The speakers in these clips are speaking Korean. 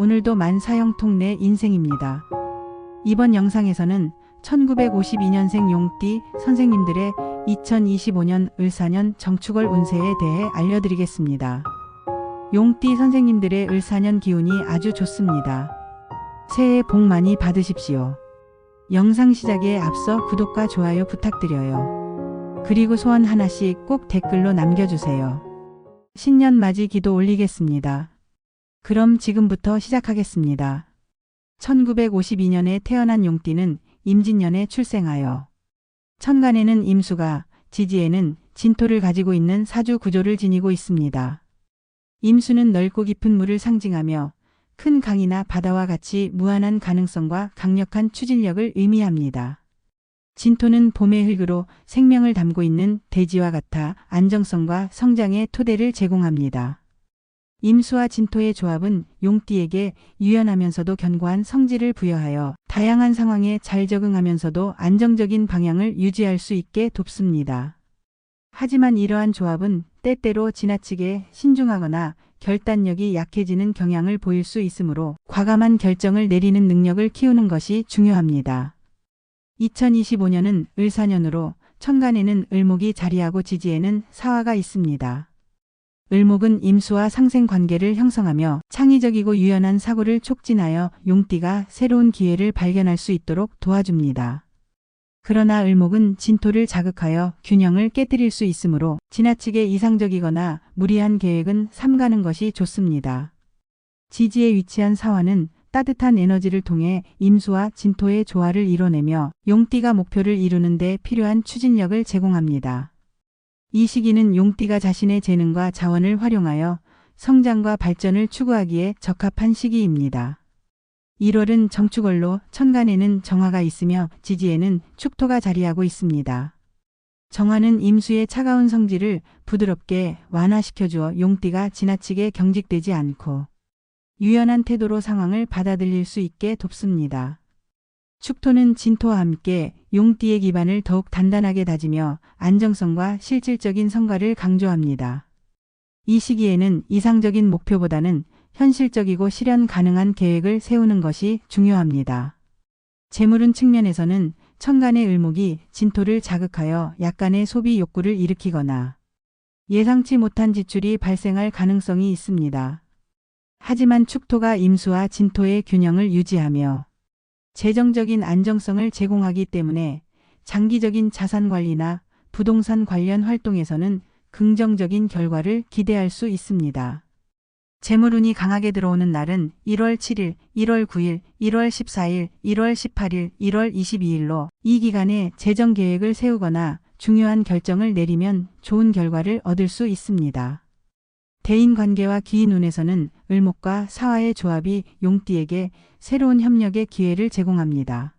오늘도 만사형통 내 인생입니다. 이번 영상에서는 1952년생 용띠 선생님들의 2025년 을사년 정축월 운세에 대해 알려드리겠습니다. 용띠 선생님들의 을사년 기운이 아주 좋습니다. 새해 복 많이 받으십시오. 영상 시작에 앞서 구독과 좋아요 부탁드려요. 그리고 소원 하나씩 꼭 댓글로 남겨주세요. 신년 맞이 기도 올리겠습니다. 그럼 지금부터 시작하겠습니다. 1952년에 태어난 용띠는 임진년에 출생하여 천간에는 임수가, 지지에는 진토를 가지고 있는 사주 구조를 지니고 있습니다. 임수는 넓고 깊은 물을 상징하며 큰 강이나 바다와 같이 무한한 가능성과 강력한 추진력을 의미합니다. 진토는 봄의 흙으로 생명을 담고 있는 대지와 같아 안정성과 성장의 토대를 제공합니다. 임수와 진토의 조합은 용띠에게 유연하면서도 견고한 성질을 부여하여 다양한 상황에 잘 적응하면서도 안정적인 방향을 유지할 수 있게 돕습니다. 하지만 이러한 조합은 때때로 지나치게 신중하거나 결단력이 약해지는 경향을 보일 수 있으므로 과감한 결정을 내리는 능력을 키우는 것이 중요합니다. 2025년은 을사년으로 천간에는 을목이 자리하고 지지에는 사화가 있습니다. 을목은 임수와 상생관계를 형성하며 창의적이고 유연한 사고를 촉진하여 용띠가 새로운 기회를 발견할 수 있도록 도와줍니다. 그러나 을목은 진토를 자극하여 균형을 깨뜨릴 수 있으므로 지나치게 이상적이거나 무리한 계획은 삼가는 것이 좋습니다. 지지에 위치한 사화는 따뜻한 에너지를 통해 임수와 진토의 조화를 이뤄내며 용띠가 목표를 이루는 데 필요한 추진력을 제공합니다. 이 시기는 용띠가 자신의 재능과 자원을 활용하여 성장과 발전을 추구하기에 적합한 시기입니다. 1월은 정축월로 천간에는 정화가 있으며 지지에는 축토가 자리하고 있습니다. 정화는 임수의 차가운 성질을 부드럽게 완화시켜주어 용띠가 지나치게 경직되지 않고 유연한 태도로 상황을 받아들일 수 있게 돕습니다. 축토는 진토와 함께 용띠의 기반을 더욱 단단하게 다지며 안정성과 실질적인 성과를 강조합니다. 이 시기에는 이상적인 목표보다는 현실적이고 실현 가능한 계획을 세우는 것이 중요합니다. 재물운 측면에서는 천간의 을목이 진토를 자극하여 약간의 소비 욕구를 일으키거나 예상치 못한 지출이 발생할 가능성이 있습니다. 하지만 축토가 임수와 진토의 균형을 유지하며 재정적인 안정성을 제공하기 때문에 장기적인 자산 관리나 부동산 관련 활동에서는 긍정적인 결과를 기대할 수 있습니다. 재물운이 강하게 들어오는 날은 1월 7일, 1월 9일, 1월 14일, 1월 18일, 1월 22일로 이 기간에 재정 계획을 세우거나 중요한 결정을 내리면 좋은 결과를 얻을 수 있습니다. 대인관계와 기인운에서는 을목과 사화의 조합이 용띠에게 새로운 협력의 기회를 제공합니다.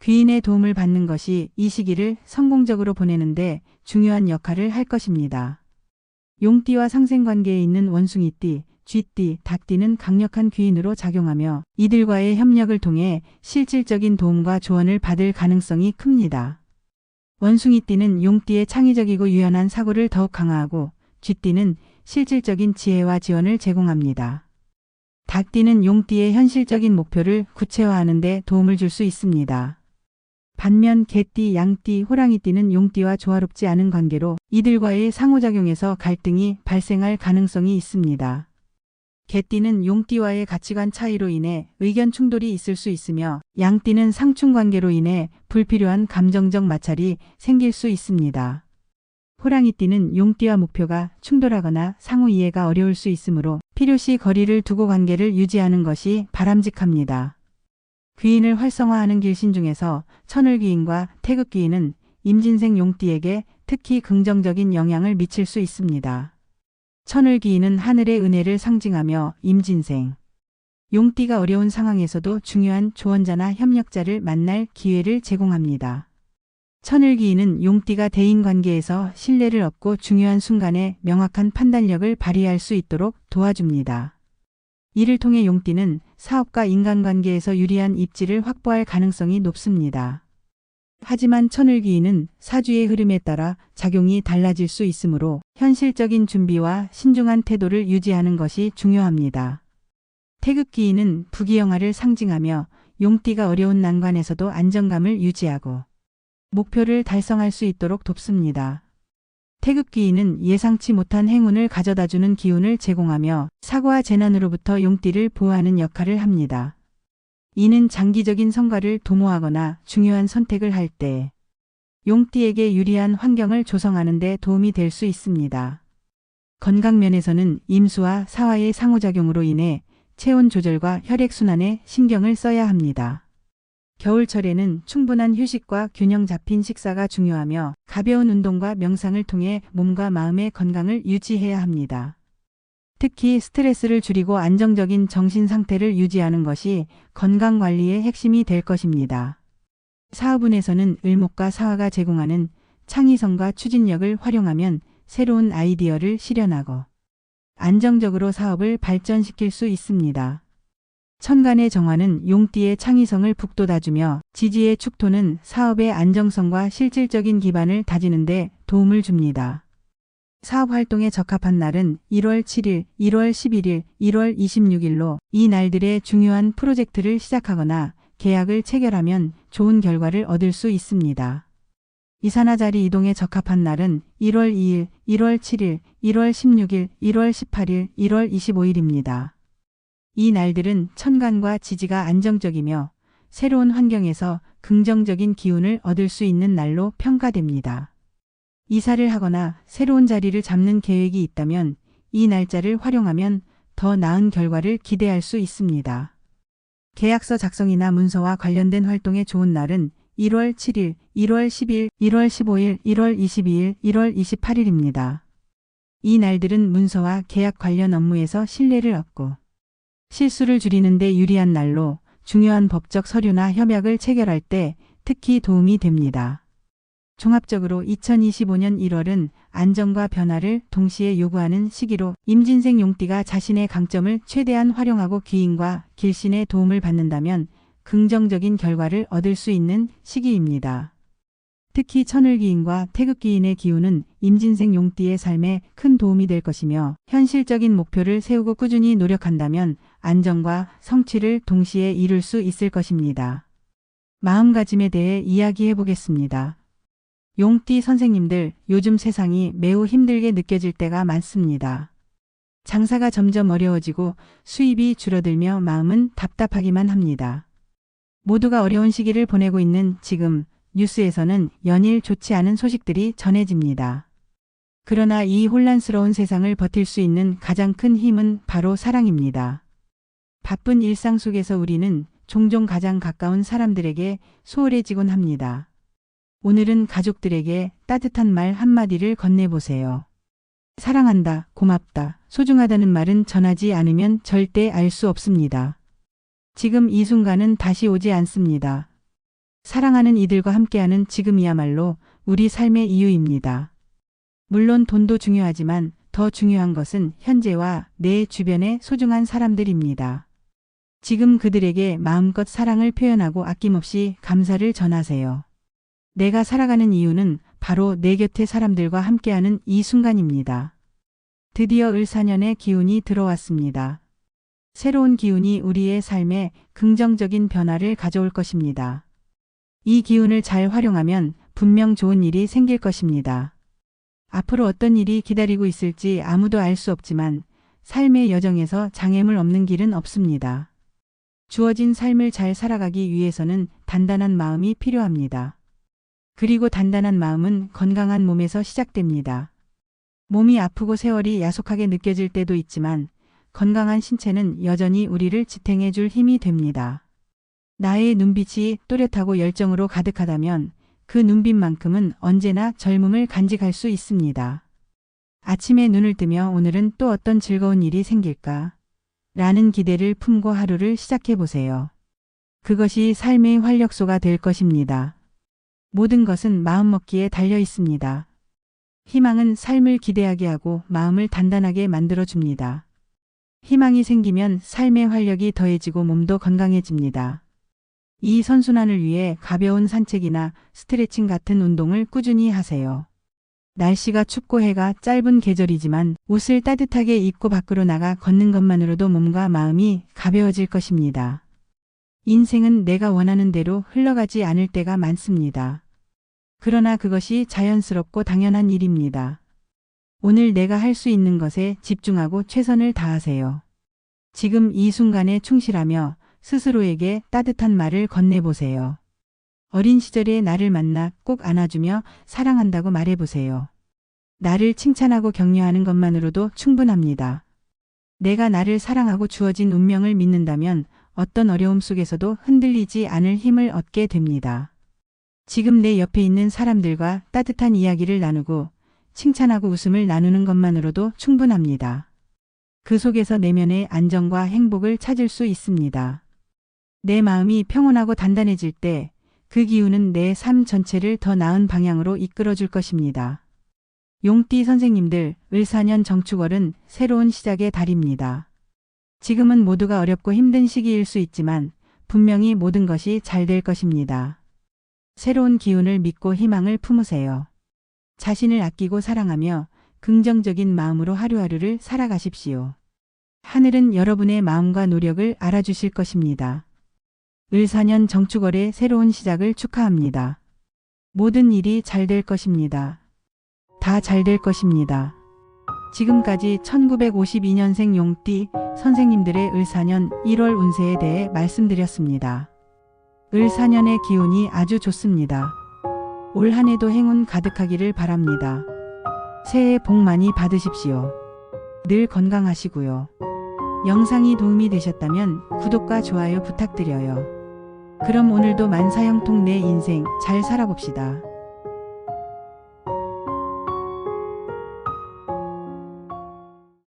귀인의 도움을 받는 것이 이 시기를 성공적으로 보내는데 중요한 역할을 할 것입니다. 용띠와 상생관계에 있는 원숭이띠, 쥐띠, 닭띠는 강력한 귀인으로 작용하며 이들과의 협력을 통해 실질적인 도움과 조언을 받을 가능성이 큽니다. 원숭이띠는 용띠의 창의적이고 유연한 사고를 더욱 강화하고 쥐띠는 실질적인 지혜와 지원을 제공합니다. 닭띠는 용띠의 현실적인 목표를 구체화하는 데 도움을 줄 수 있습니다. 반면 개띠, 양띠, 호랑이띠는 용띠와 조화롭지 않은 관계로 이들과의 상호작용에서 갈등이 발생할 가능성이 있습니다. 개띠는 용띠와의 가치관 차이로 인해 의견 충돌이 있을 수 있으며 양띠는 상충관계로 인해 불필요한 감정적 마찰이 생길 수 있습니다. 호랑이띠는 용띠와 목표가 충돌하거나 상호 이해가 어려울 수 있으므로 필요시 거리를 두고 관계를 유지하는 것이 바람직합니다. 귀인을 활성화하는 길신 중에서 천을귀인과 태극귀인은 임진생 용띠에게 특히 긍정적인 영향을 미칠 수 있습니다. 천을귀인은 하늘의 은혜를 상징하며 임진생 용띠가 어려운 상황에서도 중요한 조언자나 협력자를 만날 기회를 제공합니다. 천을귀인은 용띠가 대인관계에서 신뢰를 얻고 중요한 순간에 명확한 판단력을 발휘할 수 있도록 도와줍니다. 이를 통해 용띠는 사업과 인간관계에서 유리한 입지를 확보할 가능성이 높습니다. 하지만 천을귀인은 사주의 흐름에 따라 작용이 달라질 수 있으므로 현실적인 준비와 신중한 태도를 유지하는 것이 중요합니다. 태극기인은 부귀영화를 상징하며 용띠가 어려운 난관에서도 안정감을 유지하고 목표를 달성할 수 있도록 돕습니다. 태극기인은 예상치 못한 행운을 가져다주는 기운을 제공하며 사고와 재난으로부터 용띠를 보호하는 역할을 합니다. 이는 장기적인 성과를 도모하거나 중요한 선택을 할 때 용띠에게 유리한 환경을 조성하는 데 도움이 될 수 있습니다. 건강 면에서는 임수와 사화의 상호작용으로 인해 체온 조절과 혈액순환에 신경을 써야 합니다. 겨울철에는 충분한 휴식과 균형 잡힌 식사가 중요하며 가벼운 운동과 명상을 통해 몸과 마음의 건강을 유지해야 합니다. 특히 스트레스를 줄이고 안정적인 정신 상태를 유지하는 것이 건강관리의 핵심이 될 것입니다. 사업운에서는 을목과 사화가 제공하는 창의성과 추진력을 활용하면 새로운 아이디어를 실현하고 안정적으로 사업을 발전시킬 수 있습니다. 천간의 정화는 용띠의 창의성을 북돋아주며 지지의 축토는 사업의 안정성과 실질적인 기반을 다지는 데 도움을 줍니다. 사업 활동에 적합한 날은 1월 7일, 1월 11일, 1월 26일로 이 날들의 중요한 프로젝트를 시작하거나 계약을 체결하면 좋은 결과를 얻을 수 있습니다. 이사나 자리 이동에 적합한 날은 1월 2일, 1월 7일, 1월 16일, 1월 18일, 1월 25일입니다. 이 날들은 천간과 지지가 안정적이며 새로운 환경에서 긍정적인 기운을 얻을 수 있는 날로 평가됩니다. 이사를 하거나 새로운 자리를 잡는 계획이 있다면 이 날짜를 활용하면 더 나은 결과를 기대할 수 있습니다. 계약서 작성이나 문서와 관련된 활동에 좋은 날은 1월 7일, 1월 10일, 1월 15일, 1월 22일, 1월 28일입니다. 이 날들은 문서와 계약 관련 업무에서 신뢰를 얻고 실수를 줄이는 데 유리한 날로 중요한 법적 서류나 협약을 체결할 때 특히 도움이 됩니다. 종합적으로 2025년 1월은 안정과 변화를 동시에 요구하는 시기로 임진생 용띠가 자신의 강점을 최대한 활용하고 귀인과 길신의 도움을 받는다면 긍정적인 결과를 얻을 수 있는 시기입니다. 특히 천을기인과 태극기인의 기운은 임진생 용띠의 삶에 큰 도움이 될 것이며 현실적인 목표를 세우고 꾸준히 노력한다면 안정과 성취를 동시에 이룰 수 있을 것입니다. 마음가짐에 대해 이야기해 보겠습니다. 용띠 선생님들, 요즘 세상이 매우 힘들게 느껴질 때가 많습니다. 장사가 점점 어려워지고 수입이 줄어들며 마음은 답답하기만 합니다. 모두가 어려운 시기를 보내고 있는 지금 뉴스에서는 연일 좋지 않은 소식들이 전해집니다. 그러나 이 혼란스러운 세상을 버틸 수 있는 가장 큰 힘은 바로 사랑입니다. 바쁜 일상 속에서 우리는 종종 가장 가까운 사람들에게 소홀해지곤 합니다. 오늘은 가족들에게 따뜻한 말 한마디를 건네보세요. 사랑한다, 고맙다, 소중하다는 말은 전하지 않으면 절대 알 수 없습니다. 지금 이 순간은 다시 오지 않습니다. 사랑하는 이들과 함께하는 지금이야말로 우리 삶의 이유입니다. 물론 돈도 중요하지만 더 중요한 것은 현재와 내 주변의 소중한 사람들입니다. 지금 그들에게 마음껏 사랑을 표현하고 아낌없이 감사를 전하세요. 내가 살아가는 이유는 바로 내 곁의 사람들과 함께하는 이 순간입니다. 드디어 을사년의 기운이 들어왔습니다. 새로운 기운이 우리의 삶에 긍정적인 변화를 가져올 것입니다. 이 기운을 잘 활용하면 분명 좋은 일이 생길 것입니다. 앞으로 어떤 일이 기다리고 있을지 아무도 알 수 없지만 삶의 여정에서 장애물 없는 길은 없습니다. 주어진 삶을 잘 살아가기 위해서는 단단한 마음이 필요합니다. 그리고 단단한 마음은 건강한 몸에서 시작됩니다. 몸이 아프고 세월이 야속하게 느껴질 때도 있지만 건강한 신체는 여전히 우리를 지탱해 줄 힘이 됩니다. 나의 눈빛이 또렷하고 열정으로 가득하다면 그 눈빛만큼은 언제나 젊음을 간직할 수 있습니다. 아침에 눈을 뜨며 오늘은 또 어떤 즐거운 일이 생길까? 라는 기대를 품고 하루를 시작해 보세요. 그것이 삶의 활력소가 될 것입니다. 모든 것은 마음먹기에 달려 있습니다. 희망은 삶을 기대하게 하고 마음을 단단하게 만들어줍니다. 희망이 생기면 삶의 활력이 더해지고 몸도 건강해집니다. 이 선순환을 위해 가벼운 산책이나 스트레칭 같은 운동을 꾸준히 하세요. 날씨가 춥고 해가 짧은 계절이지만 옷을 따뜻하게 입고 밖으로 나가 걷는 것만으로도 몸과 마음이 가벼워질 것입니다. 인생은 내가 원하는 대로 흘러가지 않을 때가 많습니다. 그러나 그것이 자연스럽고 당연한 일입니다. 오늘 내가 할 수 있는 것에 집중하고 최선을 다하세요. 지금 이 순간에 충실하며 스스로에게 따뜻한 말을 건네보세요. 어린 시절에 나를 만나 꼭 안아주며 사랑한다고 말해보세요. 나를 칭찬하고 격려하는 것만으로도 충분합니다. 내가 나를 사랑하고 주어진 운명을 믿는다면 어떤 어려움 속에서도 흔들리지 않을 힘을 얻게 됩니다. 지금 내 옆에 있는 사람들과 따뜻한 이야기를 나누고 칭찬하고 웃음을 나누는 것만으로도 충분합니다. 그 속에서 내면의 안정과 행복을 찾을 수 있습니다. 내 마음이 평온하고 단단해질 때 그 기운은 내 삶 전체를 더 나은 방향으로 이끌어줄 것입니다. 용띠 선생님들, 을사년 정축월은 새로운 시작의 달입니다. 지금은 모두가 어렵고 힘든 시기일 수 있지만 분명히 모든 것이 잘 될 것입니다. 새로운 기운을 믿고 희망을 품으세요. 자신을 아끼고 사랑하며 긍정적인 마음으로 하루하루를 살아가십시오. 하늘은 여러분의 마음과 노력을 알아주실 것입니다. 을사년 정축월의 새로운 시작을 축하합니다. 모든 일이 잘 될 것입니다. 다 잘 될 것입니다. 지금까지 1952년생 용띠 선생님들의 을사년 1월 운세에 대해 말씀드렸습니다. 을사년의 기운이 아주 좋습니다. 올 한 해도 행운 가득하기를 바랍니다. 새해 복 많이 받으십시오. 늘 건강하시고요. 영상이 도움이 되셨다면 구독과 좋아요 부탁드려요. 그럼 오늘도 만사형통 내 인생 잘 살아봅시다.